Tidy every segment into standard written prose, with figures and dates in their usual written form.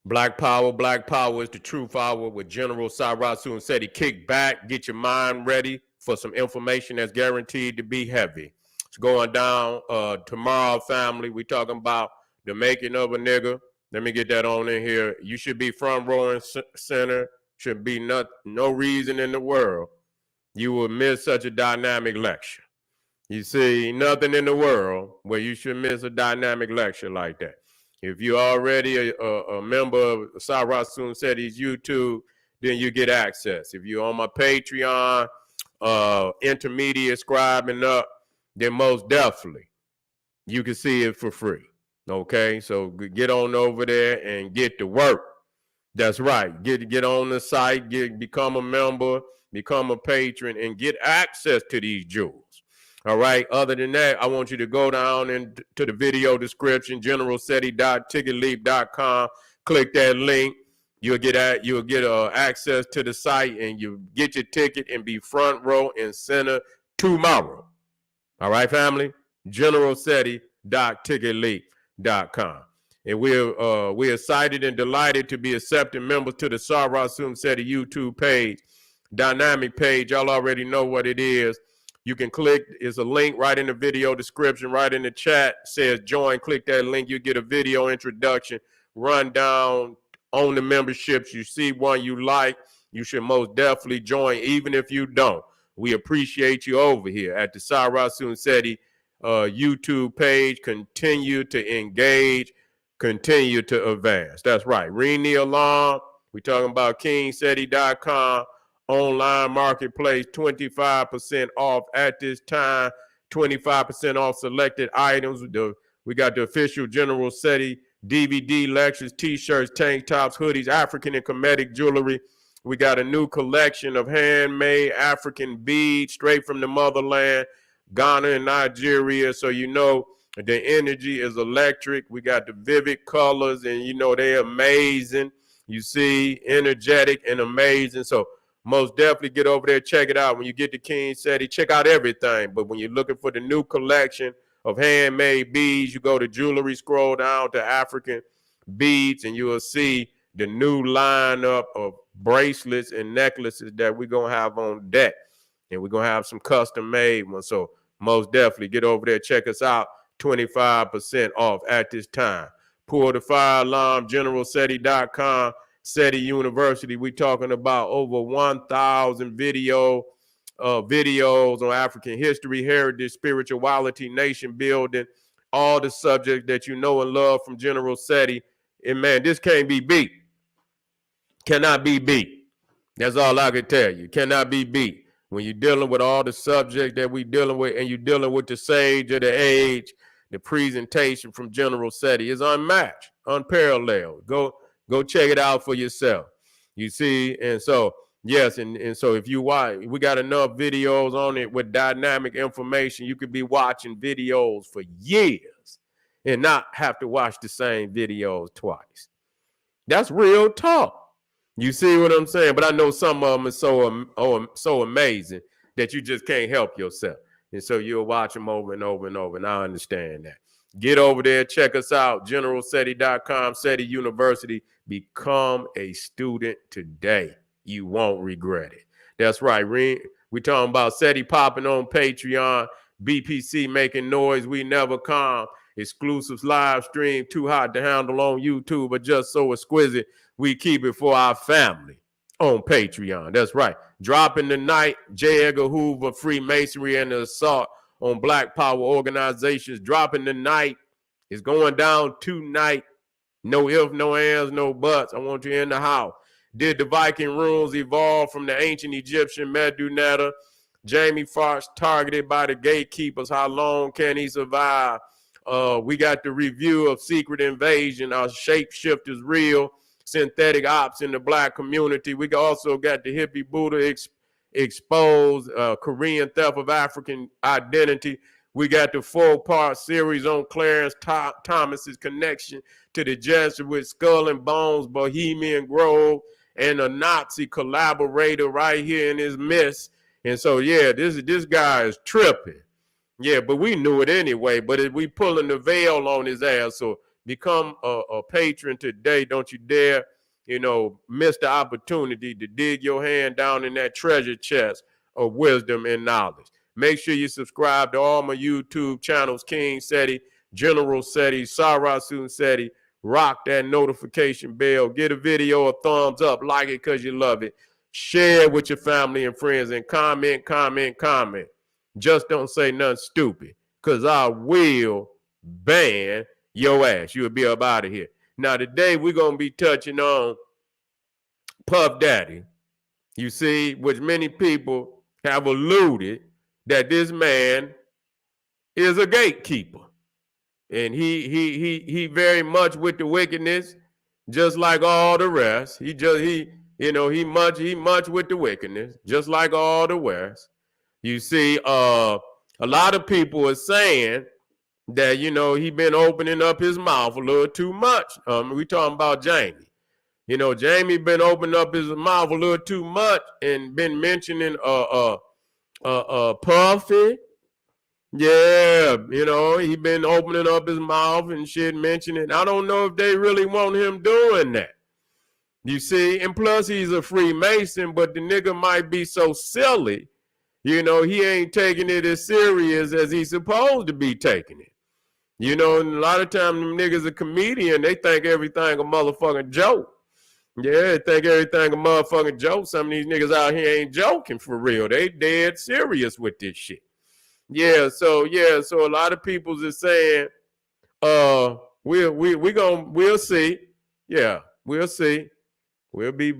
Black Power is the truth hour with General Sarasu and Seti. Kick back, get your mind ready for some information that's guaranteed to be heavy. It's going down tomorrow, family. We talking about the making of a nigga. Let me get that on in here. You should be front row and center. Should be no reason in the world you would miss such a dynamic lecture. You see, nothing in the world where you should miss a dynamic lecture like that. If you're already a member of Sarasun Seti's YouTube, then you get access. If you're on my Patreon, intermediate scribing up, then most definitely you can see it for free. Okay, so get on over there and get to work. That's right. Get on the site, become a member, become a patron, and get access to these jewels. All right. Other than that, I want you to go down into the video description, generalseti.ticketleap.com. Click that link. You'll get access to the site, and you get your ticket and be front row and center tomorrow. All right, family. generalseti.ticketleap.com. And we're excited and delighted to be accepting members to the Sarasun Seti YouTube page, dynamic page. Y'all already know what it is. You can click, it's a link right in the video description, right in the chat, says join. Click that link, you get a video introduction, run down on the memberships. You see one you like, you should most definitely join, even if you don't. We appreciate you over here at the Sarasun Seti YouTube page. Continue to engage, continue to advance. That's right. Ring the alarm. We're talking about kingseti.com. Online marketplace, 25% off at this time, 25% off selected items. We got the official General Seti DVD lectures, t-shirts, tank tops, hoodies, African and Kemetic jewelry. We got a new collection of handmade African beads straight from the motherland, Ghana and Nigeria. So you know the energy is electric. We got the vivid colors, and you know they're amazing. You see, energetic and amazing. So most definitely get over there, check it out. When you get to King Seti, check out everything. But when you're looking for the new collection of handmade beads, you go to jewelry, scroll down to African beads, and you will see the new lineup of bracelets and necklaces that we're going to have on deck. And we're going to have some custom made ones. So most definitely get over there, check us out. 25% off at this time. Pull the fire alarm, generalseti.com. Seti University, we talking about over 1,000 videos on African history, heritage, spirituality, nation building, all the subjects that you know and love from General Seti. And man, this can't be beat. Cannot be beat. That's all I can tell you. Cannot be beat. When you're dealing with all the subjects that we're dealing with, and you're dealing with the sage of the age, the presentation from General Seti is unmatched, unparalleled. Go check it out for yourself. You see, and so, yes, and so if you watch, we got enough videos on it with dynamic information. You could be watching videos for years and not have to watch the same videos twice. That's real talk. You see what I'm saying? But I know some of them are so amazing that you just can't help yourself. And so you'll watch them over and over and over, and I understand that. Get over there, check us out, generalseti.com, Seti University. Become a student today. You won't regret it. That's right. We're talking about Seti popping on Patreon, BPC making noise, we never calm. Exclusives live stream, too hot to handle on YouTube, but just so exquisite, we keep it for our family on Patreon. That's right. Dropping tonight, J. Edgar Hoover, Freemasonry, and the assault on Black Power organizations. Dropping tonight. It's going down tonight. No ifs, no ands, no buts. I want you in the house. Did the Viking runes evolve from the ancient Egyptian Medunetta? Jamie Foxx targeted by the gatekeepers. How long can he survive? We got the review of Secret Invasion. Our shapeshifters real. Synthetic ops in the Black community. We also got the hippie Buddha exposed, Korean theft of African identity. We got the 4-part series on Clarence Thomas's connection to the Jesuit Skull and Bones, Bohemian Grove, and a Nazi collaborator right here in his midst. And so, yeah, this guy is tripping. Yeah, but we knew it anyway. But we pulling the veil on his ass. So Become a patron today. Don't you dare, miss the opportunity to dig your hand down in that treasure chest of wisdom and knowledge. Make sure you subscribe to all my YouTube channels, King Seti, General Seti, Sarasun Seti. Rock that notification bell. Get a video a thumbs up. Like it because you love it. Share it with your family and friends and comment. Just don't say nothing stupid because I will ban your ass. You'll be up out of here. Now, today we're going to be touching on Puff Daddy. You see, which many people have alluded that this man is a gatekeeper. And he very much with the wickedness, just like all the rest. He much with the wickedness, just like all the rest. You see, a lot of people are saying that, he been opening up his mouth a little too much. We talking about Jamie. Jamie been opening up his mouth a little too much and been mentioning Puffy. Yeah, he been opening up his mouth and shit, mentioning. I don't know if they really want him doing that. You see, and plus he's a Freemason, but the nigga might be so silly, he ain't taking it as serious as he's supposed to be taking it. And a lot of times them niggas a comedian, they think everything a motherfucking joke. Yeah, they think everything a motherfucking joke. Some of these niggas out here ain't joking for real. They dead serious with this shit. So a lot of people is saying, we'll see. Yeah, we'll see. We'll be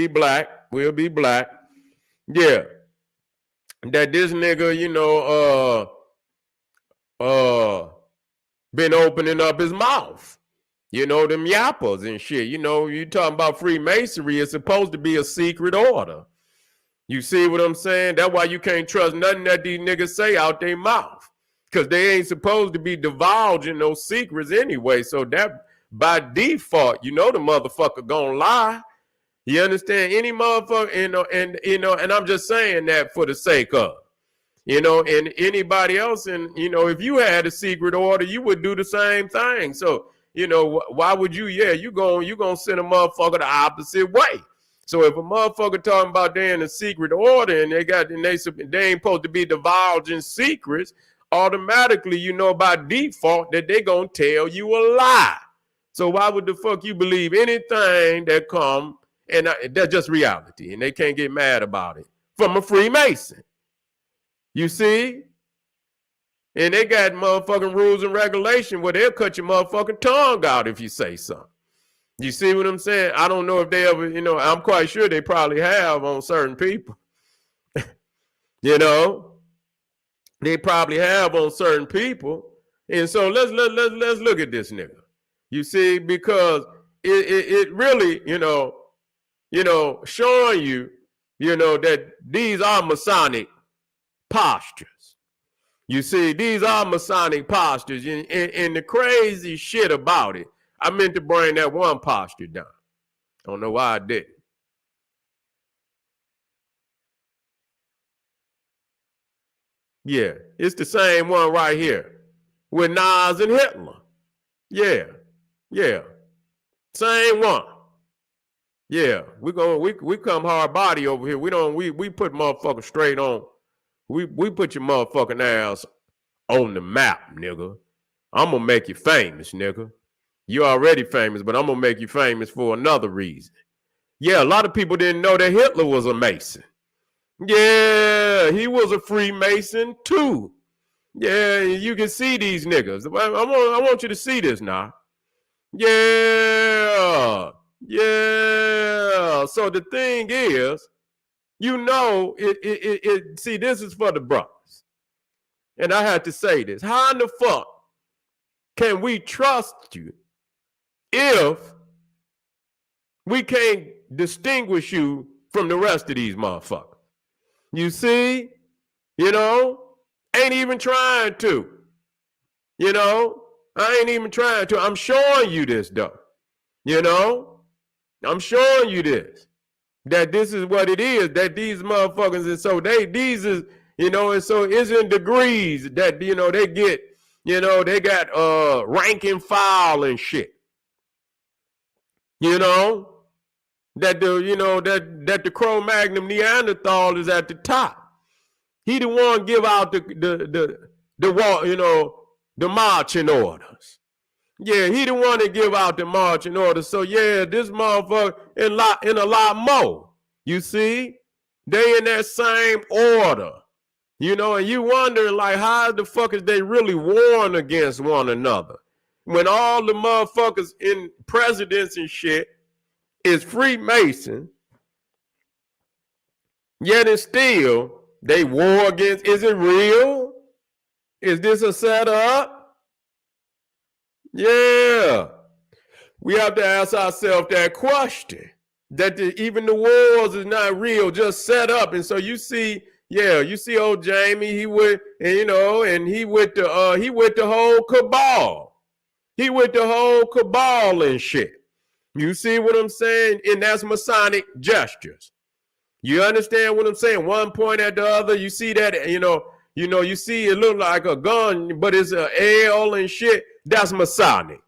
black. We'll be black. Yeah. That this nigga, been opening up his mouth. Them yappers and shit. You talking about Freemasonry, it's supposed to be a secret order. You see what I'm saying? That's why you can't trust nothing that these niggas say out their mouth. Because they ain't supposed to be divulging those secrets anyway. So that by default, the motherfucker gonna lie. You understand? Any motherfucker, and I'm just saying that for the sake of, and anybody else, and if you had a secret order, you would do the same thing. So, why would you? Yeah, you gonna send a motherfucker the opposite way. So if a motherfucker talking about they in a secret order and they ain't supposed to be divulging secrets, automatically by default that they gonna tell you a lie. So why would the fuck you believe anything that come and that's just reality and they can't get mad about it from a Freemason? You see? And they got motherfucking rules and regulation where they'll cut your motherfucking tongue out if you say something. You see what I'm saying? I don't know if they ever, I'm quite sure they probably have on certain people. They probably have on certain people. And so let's look at this nigga. You see, because it really, showing you, that these are Masonic postures. You see, these are Masonic postures. And the crazy shit about it, I meant to bring that one posture down. I don't know why I didn't. Yeah, it's the same one right here with Nas and Hitler. Yeah. Same one. Yeah, we come hard body over here. We put motherfuckers straight on. We put your motherfucking ass on the map, nigga. I'm gonna make you famous, nigga. You're already famous, but I'm going to make you famous for another reason. Yeah, a lot of people didn't know that Hitler was a Mason. Yeah, he was a Freemason too. Yeah, you can see these niggas. I want you to see this now. Yeah. So the thing is, see, this is for the brothers. And I had to say this. How in the fuck can we trust you if we can't distinguish you from the rest of these motherfuckers? You see, ain't even trying to, I ain't even trying to. I'm showing you this though, I'm showing you this, that this is what it is, that these motherfuckers, and so these is, and so it's in degrees that, they get, You know, they got rank and file and shit. You know, that the Cro-Magnon Neanderthal is at the top. He the one give out the marching orders. Yeah, he the one that give out the marching orders. So yeah, this motherfucker in a lot more. You see, they in that same order. You know, and you wondering like how the fuck is they really warring against one another when all the motherfuckers in presidents and shit is Freemason, yet and still they war against. Is it real? Is this a setup? Yeah. We have to ask ourselves that question. That even the wars is not real, just set up. And so you see, you see old Jamie, he with the whole cabal. He with the whole cabal and shit. You see what I'm saying? And that's Masonic gestures. You understand what I'm saying? One point at the other, you see that, you see it look like a gun, but it's an L and shit. That's Masonic.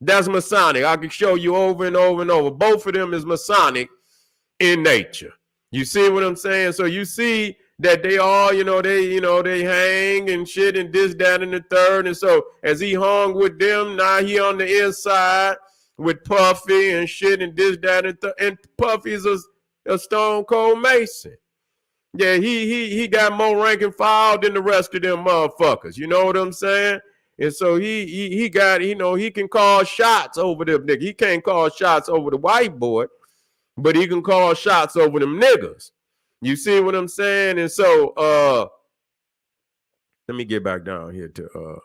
That's Masonic. I can show you over and over and over. Both of them is Masonic in nature. You see what I'm saying? So you see that they all, they hang and shit and this, that, and the third. And so as he hung with them, now he on the inside with Puffy and shit and this, that, and Puffy's a stone cold Mason. Yeah, he got more rank and file than the rest of them motherfuckers. You know what I'm saying? And so he got, he can call shots over them niggas. He can't call shots over the white boy, but he can call shots over them niggas. You see what I'm saying? And so let me get back down here to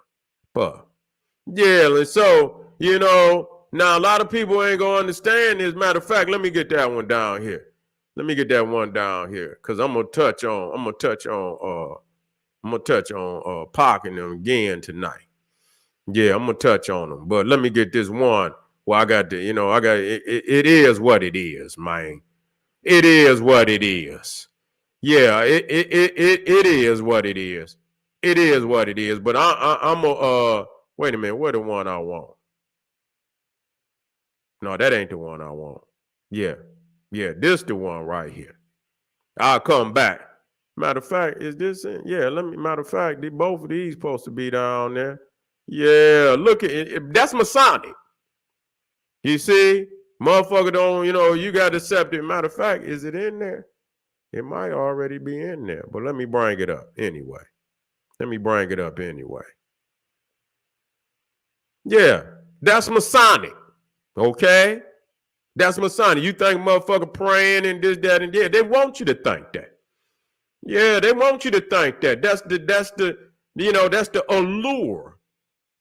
Puff. Yeah, and so, now a lot of people ain't gonna understand this. Matter of fact, let me get that one down here. Let me get that one down here. Cause I'm gonna touch on Pac and them again tonight. Yeah, I'm gonna touch on them, but let me get this one. Well, I got it is what it is, man. It is what it is. Yeah, it is what it is. It is what it is. But I'm a wait a minute. What the one I want? No, that ain't the one I want. Yeah, this the one right here. I'll come back. Matter of fact, is this in? Yeah, matter of fact, both of these supposed to be down there. Yeah, look at it. That's Masonic. You see? Motherfucker don't, you got accepted. Matter of fact, is it in there? It might already be in there, but let me bring it up anyway. Yeah, that's Masonic. Okay? That's Masonic. You think motherfucker praying and this, that, and yeah. They want you to think that. Yeah, they want you to think that. That's the allure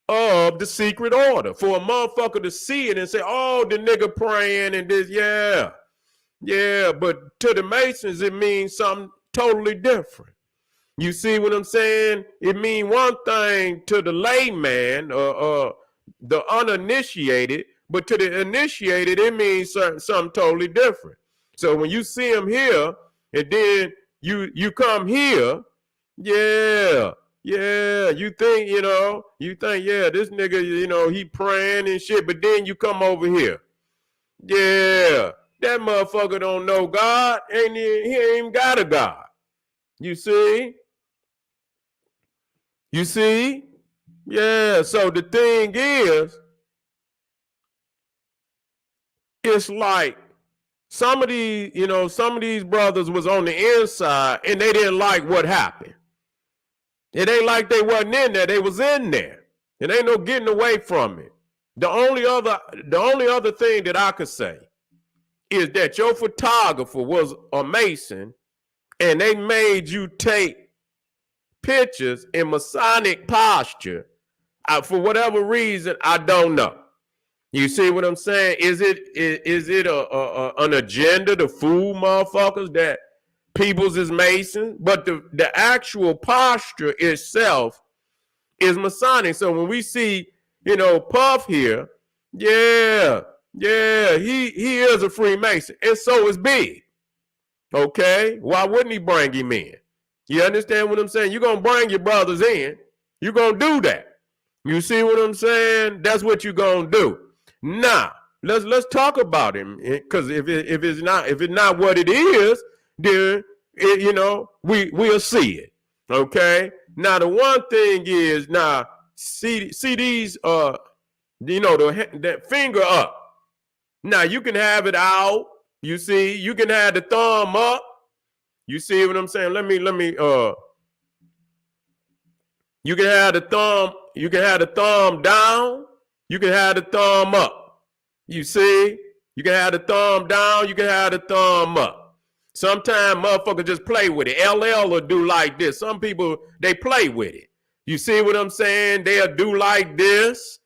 of the secret order for a motherfucker to see it and say, oh, the nigga praying and this, yeah, but to the Masons, it means something totally different. You see what I'm saying? It means one thing to the layman, the uninitiated, but to the initiated, it means something totally different. So when you see him here, and then you come here, you think, this nigga, he praying and shit, but then you come over here. Yeah, that motherfucker don't know God, and he ain't even got a God. You see? Yeah, so the thing is, it's like some of these brothers was on the inside and they didn't like what happened. It ain't like they wasn't in there. They was in there. It ain't no getting away from it. The only other thing that I could say is that your photographer was a Mason and they made you take pictures in Masonic posture. For whatever reason, I don't know. You see what I'm saying? Is it an agenda to fool motherfuckers that peoples is Mason? But the actual posture itself is Masonic. So when we see, Puff here, he is a Freemason. And so is Big. Okay? Why wouldn't he bring him in? You understand what I'm saying? You're going to bring your brothers in. You're going to do that. You see what I'm saying? That's what you're gonna do. Now, let's talk about him, because if it's not what it is, then we'll see it. Okay. Now the one thing is, now see these that finger up. Now you can have it out. You see, you can have the thumb up. You see what I'm saying? Let me you can have the thumb, you can have the thumb down, you can have the thumb up. You see? You can have the thumb down, you can have the thumb up. Sometimes motherfuckers just play with it. LL will do like this. Some people, they play with it. You see what I'm saying? They'll do like this.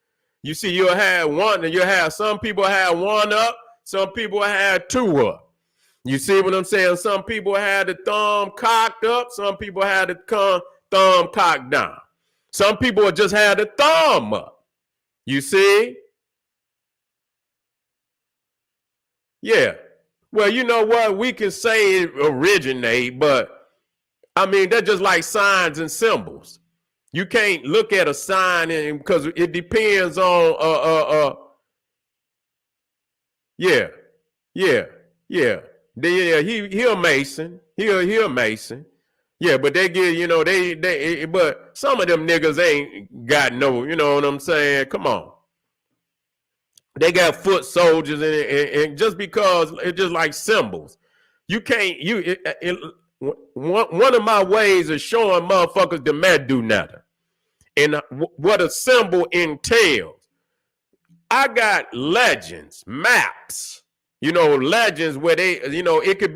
You see, you'll have one, and you'll have some people have one up, some people have two up. You see what I'm saying? Some people had the thumb cocked up, some people had the thumb cocked down. Some people just had the thumb up. You see? Yeah. Well, you know what? We can say it originate, but I mean, they're just like signs and symbols. You can't look at a sign because it depends on yeah. He a Mason. He a Mason. Yeah, but they get, but some of them niggas ain't got no, you know what I'm saying? Come on. They got foot soldiers, and just because it's just like symbols. You can't, one of my ways of showing motherfuckers the man do nothing. And what a symbol entails. I got legends, maps, legends where they, it could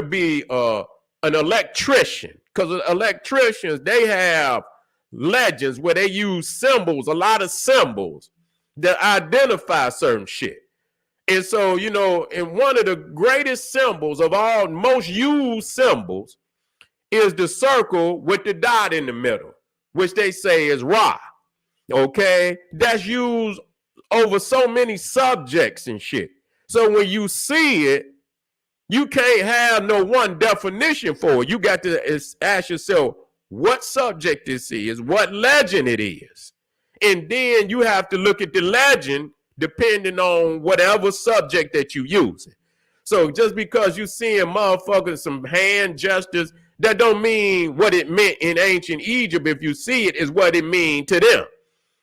be an electrician, because electricians, they have legends where they use symbols, a lot of symbols that identify certain shit. And so, and one of the greatest symbols of all, most used symbols, is the circle with the dot in the middle, which they say is Ra. Okay? That's used over so many subjects and shit. So when you see it, you can't have no one definition for it. You got to ask yourself what subject this is, what legend it is. And then you have to look at the legend depending on whatever subject that you use. So just because you seeing motherfuckers, some hand gestures, that don't mean what it meant in ancient Egypt. If you see it, is what it mean to them.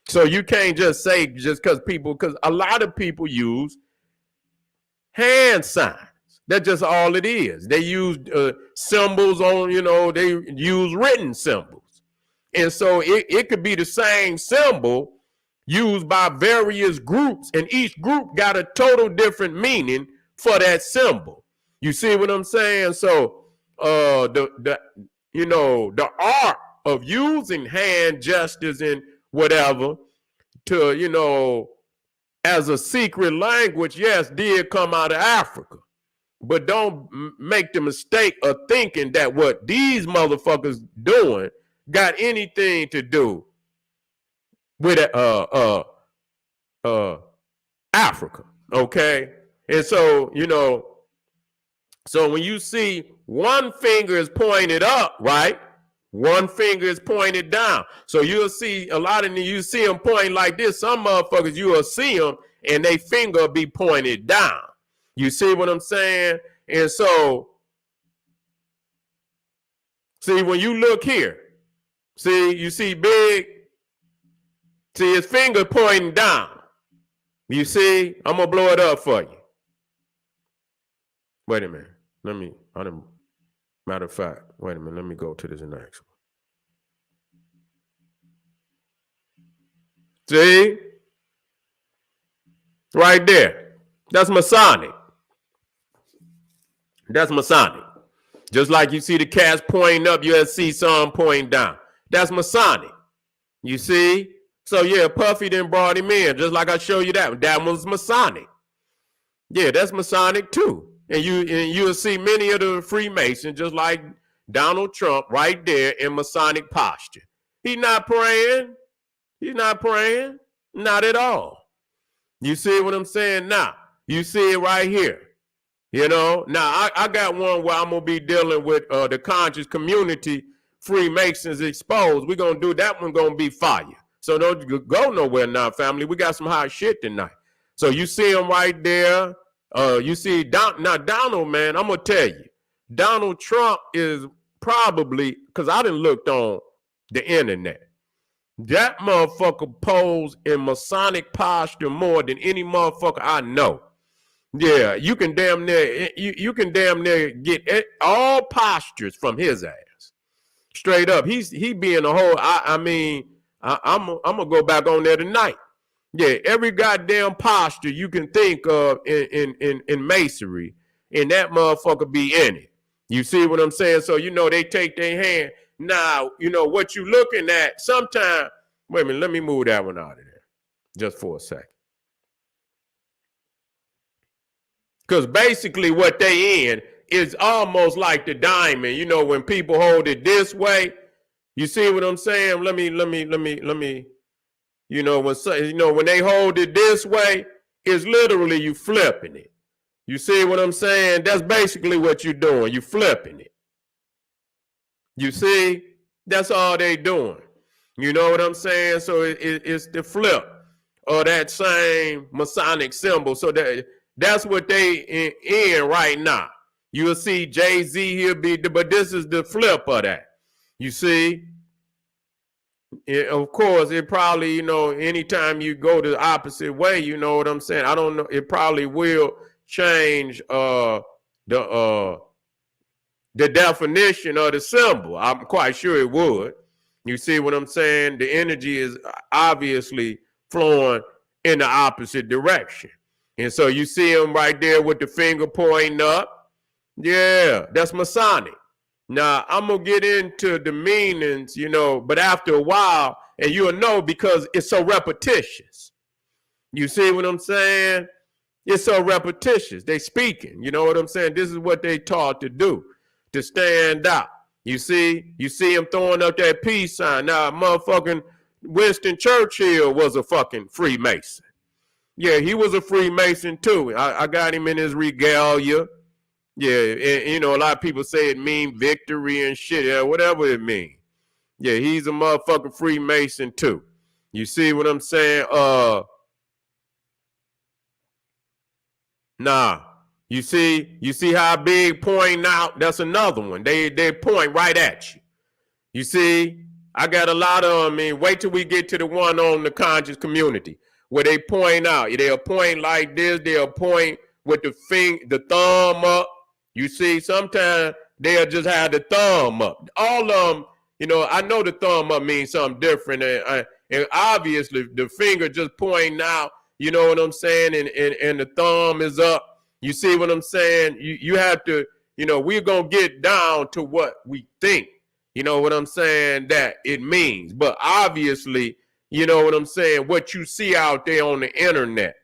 So you can't just say just because a lot of people use hand signs. That's just all it is. They use symbols on, they use written symbols. And so it could be the same symbol used by various groups, and each group got a total different meaning for that symbol. You see what I'm saying? So the art of using hand gestures and whatever to, as a secret language, yes, did come out of Africa. But don't make the mistake of thinking that what these motherfuckers doing got anything to do with Africa, okay? And so, so when you see one finger is pointed up, right? One finger is pointed down. So you'll see a lot of you see them pointing like this. Some motherfuckers, you will see them and they finger be pointed down. You see what I'm saying? And so, see, when you look here, see, you see Big, see his finger pointing down. You see, I'm going to blow it up for you. Wait a minute. Matter of fact, wait a minute. Let me go to this next one. See? Right there. That's Masonic. That's Masonic. Just like you see the cats pointing up, you'll see some pointing down. That's Masonic. You see? So yeah, Puffy then brought him in, just like I showed you that. That one's Masonic. Yeah, that's Masonic too. And you'll see many of the Freemasons, just like Donald Trump, right there in Masonic posture. He's not praying. He's not praying. Not at all. You see what I'm saying? Now, you see it right here. Now I got one where I'm going to be dealing with the conscious community, Freemasons exposed. We're going to do that one, going to be fire. So don't go nowhere now, family. We got some hot shit tonight. So you see him right there. You see now Donald, man, I'm going to tell you. Donald Trump is probably, because I done looked on the internet. That motherfucker posed in Masonic posture more than any motherfucker I know. Yeah, you can damn near get all postures from his ass. Straight up. He being a whole, I'm gonna go back on there tonight. Yeah, every goddamn posture you can think of in masonry, and that motherfucker be in it. You see what I'm saying? So they take their hand. Now, what you looking at, sometimes, wait a minute, let me move that one out of there just for a second. Because basically what they in is almost like the diamond. When people hold it this way, you see what I'm saying? Let me, when they hold it this way, it's literally you flipping it. You see what I'm saying? That's basically what you're doing. You flipping it. You see? That's all they doing. You know what I'm saying? So it's the flip of that same Masonic symbol. So that's what they in right now. You'll see Jay-Z here but this is the flip of that. You see? Of course, it probably, anytime you go the opposite way, you know what I'm saying? I don't know. It probably will change the definition of the symbol. I'm quite sure it would. You see what I'm saying? The energy is obviously flowing in the opposite direction. And so you see him right there with the finger pointing up. Yeah, that's Masonic. Now, I'm going to get into the meanings, but after a while, and you'll know because it's so repetitious. You see what I'm saying? It's so repetitious. They speaking. You know what I'm saying? This is what they taught to do, to stand out. You see him throwing up that peace sign. Now, motherfucking Winston Churchill was a fucking Freemason. Yeah, he was a Freemason too. I got him in his regalia. Yeah, and, a lot of people say it mean victory and shit. Yeah, whatever it mean. Yeah, he's a motherfucking Freemason too. You see what I'm saying? Nah. You see how big pointing out? That's another one. They point right at you. You see, I got a lot of them. Wait till we get to the one on the conscious community where they point out. They'll point like this. They'll point with the thumb up. You see, sometimes they'll just have the thumb up. All of them, I know the thumb up means something different. And obviously the finger just pointing out, you know what I'm saying? And the thumb is up. You see what I'm saying? You have to, we're going to get down to what we think, you know what I'm saying, that it means. But obviously, you know what I'm saying, what you see out there on the internet,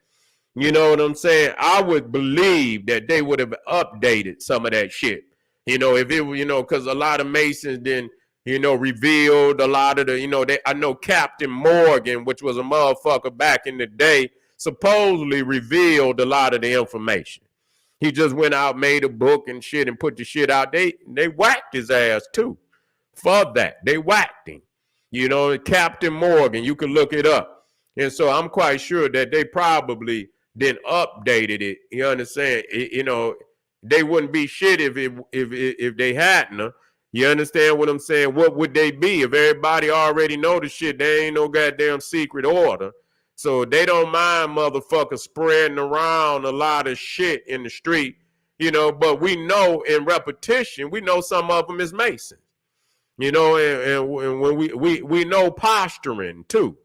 you know what I'm saying, I would believe that they would have updated some of that shit. If it were, because a lot of Masons then, revealed a lot of the, I know Captain Morgan, which was a motherfucker back in the day, supposedly revealed a lot of the information. He just went out, made a book and shit and put the shit out. They whacked his ass too for that. They whacked him. Captain Morgan, you can look it up. And so I'm quite sure that they probably then updated it. You understand? They wouldn't be shit if they hadn't. You understand what I'm saying? What would they be if everybody already know the shit? There ain't no goddamn secret order. So they don't mind motherfuckers spreading around a lot of shit in the street, but we know in repetition, we know some of them is Masons, and when we know posturing too,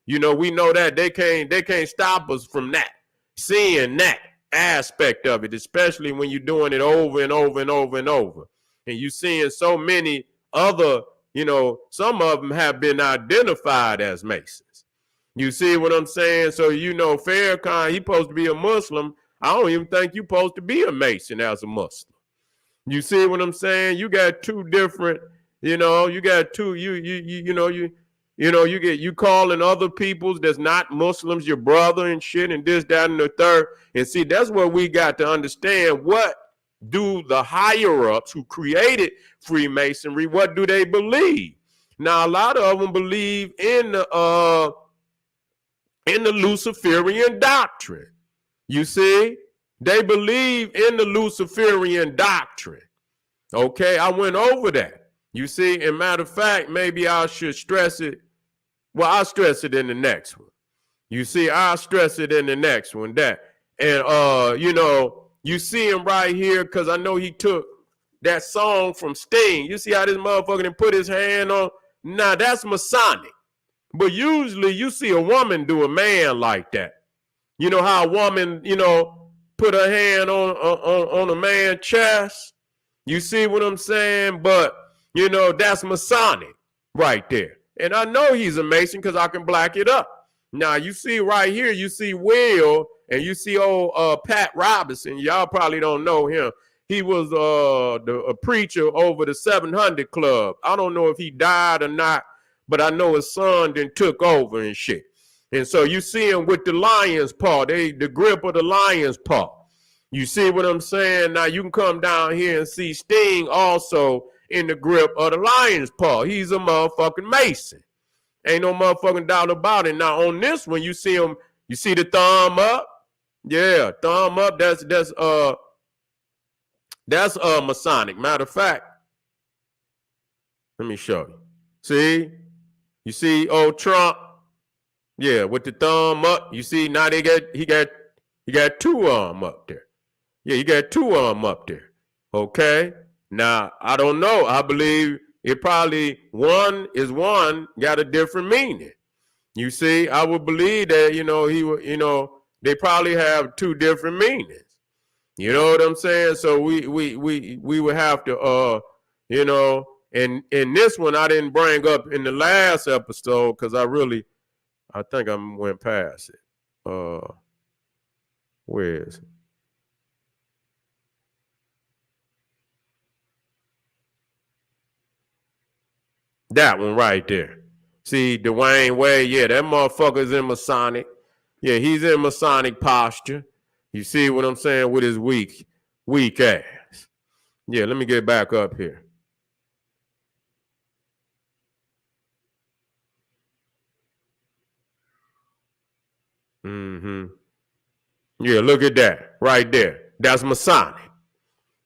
we know that they can't stop us from that, seeing that aspect of it, especially when you're doing it over and over and over and over. And you seeing so many other, some of them have been identified as Masons. You see what I'm saying? So, Farrakhan, he supposed to be a Muslim. I don't even think you supposed to be a Mason as a Muslim. You see what I'm saying? You got two different, you got two, you calling other peoples that's not Muslims your brother and shit and this, that, and the third. And see, that's what we got to understand. What do the higher ups who created Freemasonry, what do they believe? Now, a lot of them believe in the Luciferian doctrine. You see, they believe in the Luciferian doctrine. Okay, I went over that. You see, and matter of fact, maybe I should stress it. Well, I'll stress it in the next one. You see, I'll stress it in the next one. That, and you know, you see him right here because I know he took that song from Sting. You see how this motherfucker didn't put his hand on? Now that's Masonic. But usually you see a woman do a man like that. You know how a woman, you know, put her hand on a man's chest? You see what I'm saying? But, you know, that's Masonic right there. And I know he's a Mason because I can black it up. Now, you see right here, you see Will and you see old Pat Robinson. Y'all probably don't know him. He was a preacher over the 700 Club. I don't know if he died or not, but I know his son then took over and shit. And so you see him with the lion's paw, the grip of the lion's paw. You see what I'm saying? Now you can come down here and see Sting also in the grip of the lion's paw. He's a motherfucking Mason. Ain't no motherfucking doubt about it. Now on this one, you see him, you see the thumb up? Yeah, thumb up. That's Masonic. Matter of fact, let me show you. See? You see old Trump? Yeah, with the thumb up. You see now he got two arm up there. Yeah, you got two arm up there. Okay. Now, I don't know. I believe it probably one got a different meaning. You see, I would believe that, you know, he would, you know, they probably have two different meanings. You know what I'm saying? So we would have to you know, and this one I didn't bring up in the last episode because I think I went past it. Where is it? That one right there. See, Dwayne Wade, yeah, that motherfucker's in Masonic. Yeah, he's in Masonic posture. You see what I'm saying with his weak ass. Yeah, let me get back up here. Yeah, look at that right there. That's Masonic.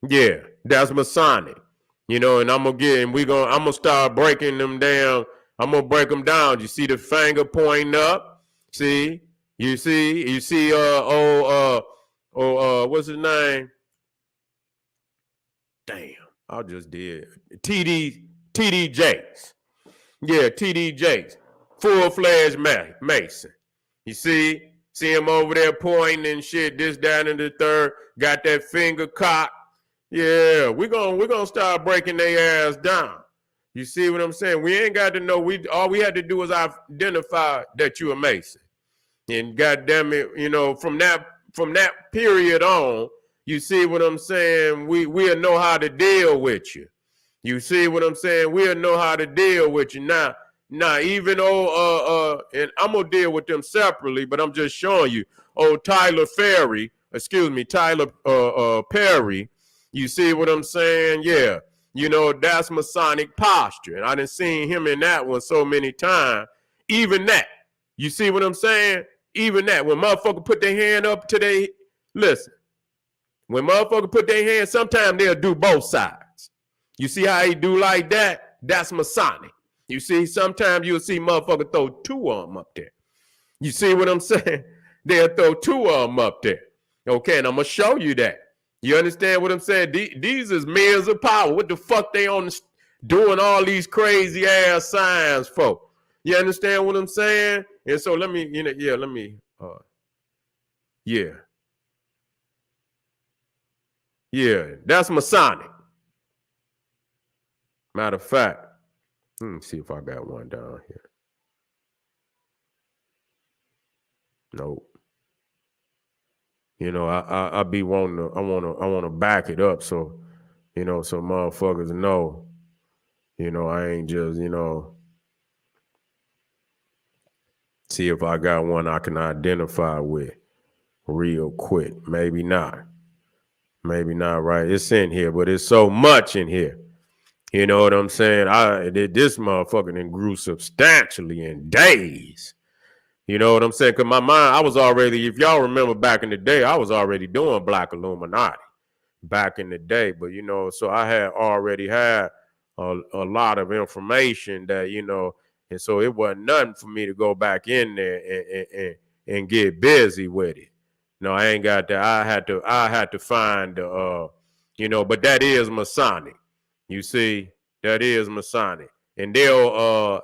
Yeah, that's Masonic. You know, and I'm gonna start breaking them down. I'm gonna break them down. You see the finger pointing up? See? You see, what's his name? Damn, I just did. TD Jakes. Yeah, TD Jakes. Full-fledged Mason. You see him over there pointing and shit, this, that, and the third. Got that finger cocked. Yeah, we're gonna start breaking their ass down. You see what I'm saying? We ain't got to know. All we had to do was identify that you're a Mason. And goddamn it, you know, from that period on, you see what I'm saying? We'll know how to deal with you. You see what I'm saying? We'll know how to deal with you. Now, even though and I'm gonna deal with them separately, but I'm just showing you. Tyler Perry. You see what I'm saying? Yeah. You know, that's Masonic posture. And I done seen him in that one so many times. Even that. You see what I'm saying? Even that. When motherfucker put their hand up to listen. When motherfucker put their hand, sometimes they'll do both sides. You see how he do like that? That's Masonic. You see, sometimes you'll see motherfucker throw two of them up there. You see what I'm saying? They'll throw two of them up there. Okay, and I'm going to show you that. You understand what I'm saying? These is men of power. What the fuck they on doing all these crazy ass signs for? You understand what I'm saying? And so let me, yeah, that's Masonic. Matter of fact, let me see if I got one down here. Nope. You know, I be wanting to, I want to back it up so, you know, so motherfuckers know, you know, I ain't just, you know, see if I got one I can identify with real quick. Maybe not, right? It's in here, but it's so much in here. You know what I'm saying? This motherfucker then grew substantially in days. You know what I'm saying? Because my mind, I was already, if y'all remember back in the day, I was already doing Black Illuminati back in the day. But, you know, so I had already had a lot of information that, you know, and so it wasn't nothing for me to go back in there and get busy with it. No, I ain't got that. I had to find you know, but that is Masonic. You see, that is Masonic. And they'll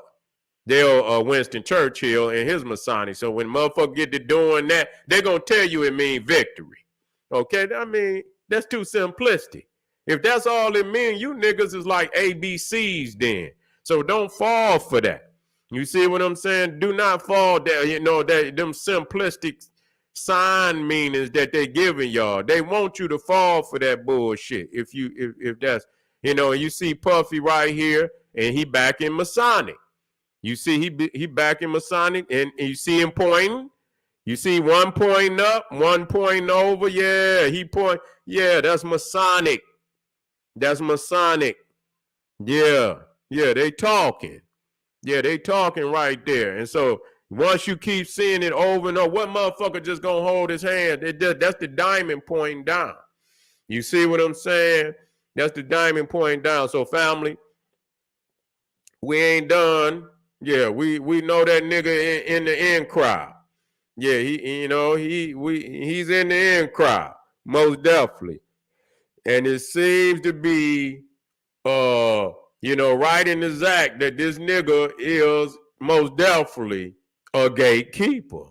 Winston Churchill and his Masonic. So when motherfuckers get to doing that, they're gonna tell you it means victory. Okay, I mean, that's too simplistic. If that's all it means, you niggas is like ABCs then. So don't fall for that. You see what I'm saying? Do not fall down, you know, that them simplistic sign meanings that they giving y'all. They want you to fall for that bullshit. If that's, you know, you see Puffy right here and he back in Masonic. You see he back in Masonic and you see him pointing. You see one point up, one point over. Yeah, he point. Yeah, that's Masonic. That's Masonic. Yeah, yeah, they talking. Yeah, they talking right there. And so once you keep seeing it over and over, what motherfucker just gonna hold his hand? That's the diamond pointing down. You see what I'm saying? That's the diamond pointing down. So family, we ain't done. Yeah, we know that nigga in the in crowd. Yeah, he's in the in crowd, most definitely. And it seems to be you know, right in the zack that this nigga is most definitely a gatekeeper.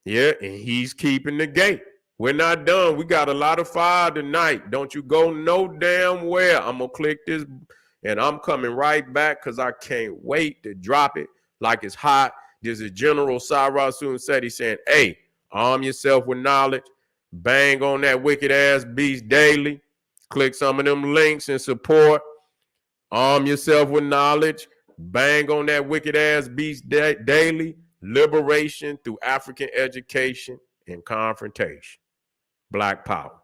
Yeah, and he's keeping the gate. We're not done. We got a lot of fire tonight. Don't you go no damn where. I'm gonna click this and I'm coming right back because I can't wait to drop it like it's hot. This is General Cyrus Seti saying, hey, arm yourself with knowledge. Bang on that wicked ass beast daily. Click some of them links and support. Arm yourself with knowledge. Bang on that wicked ass beast daily. Liberation through African education and confrontation. Black power.